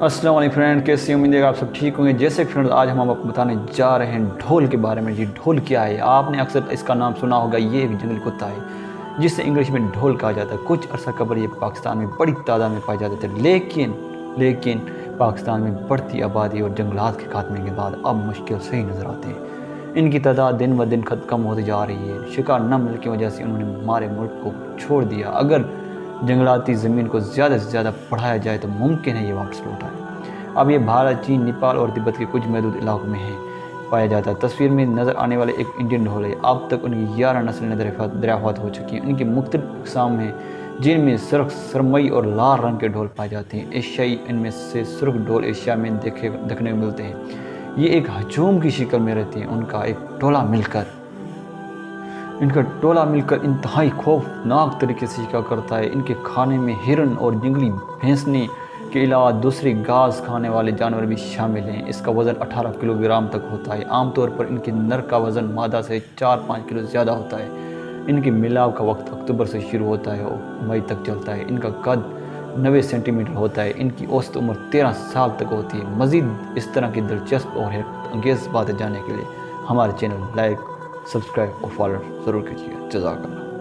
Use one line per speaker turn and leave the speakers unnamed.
अस्सलाम वालेकुम फ्रेंड, कैसे उम्मीद है आप सब ठीक होंगे। जैसे फ्रेंड आज हम आपको बताने जा रहे हैं ढोल के बारे में। जी ढोल क्या है, आपने अक्सर इसका नाम सुना होगा। ये एक जंगली कुत्ता है जिसे इंग्लिश में ढोल कहा जाता है। कुछ अर्सा कबल ये पाकिस्तान में बड़ी तादाद में पाए जाते थे, लेकिन पाकिस्तान में बढ़ती आबादी और जंगलात के खात्मे के बाद अब मुश्किल से ही नज़र आते हैं। इनकी तादाद दिन ब दिन कम होती जा रही है। शिकार न मिलने की वजह से उन्होंने हमारे मुल्क को छोड़ दिया। अगर जंगलाती ज़मीन को ज़्यादा से ज़्यादा बढ़ाया जाए तो मुमकिन है ये वापस लौट आए। अब ये भारत, चीन, नेपाल और तिब्बत के कुछ महदूद इलाकों में है पाया जाता है। तस्वीर में नज़र आने वाले एक इंडियन ढोल है। अब तक उनकी 11 नस्लें दरियाफ़त हो चुकी हैं। उनकी मुख्तलिफ अक़साम हैं जिनमें सुर्ख, सरमई और लाल रंग के ढोल पाए जाते हैं। एशियाई इनमें से सुर्ख ढोल एशिया में देखने को मिलते हैं। ये एक हजूम की शक्ल में रहते हैं। इनका टोला मिलकर इंतहाई खौफनाक तरीके से शिकार करता है। इनके खाने में हिरन और जंगली भैंसने के अलावा दूसरे घास खाने वाले जानवर भी शामिल हैं। इसका वज़न 18 किलोग्राम तक होता है। आमतौर पर इनके नर का वज़न मादा से 4-5 किलो ज़्यादा होता है। इनके मिलाप का वक्त अक्टूबर से शुरू होता है और मई तक चलता है। इनका कद 90 सेंटीमीटर होता है। इनकी औसत उम्र 13 साल तक होती है। मज़ीद इस तरह की दिलचस्प और हैरतअंगेज़ बातें जानने के लिए हमारे चैनल लाइक, सब्सक्राइब और फॉलो ज़रूर कीजिए। जज़ाकल्लाह।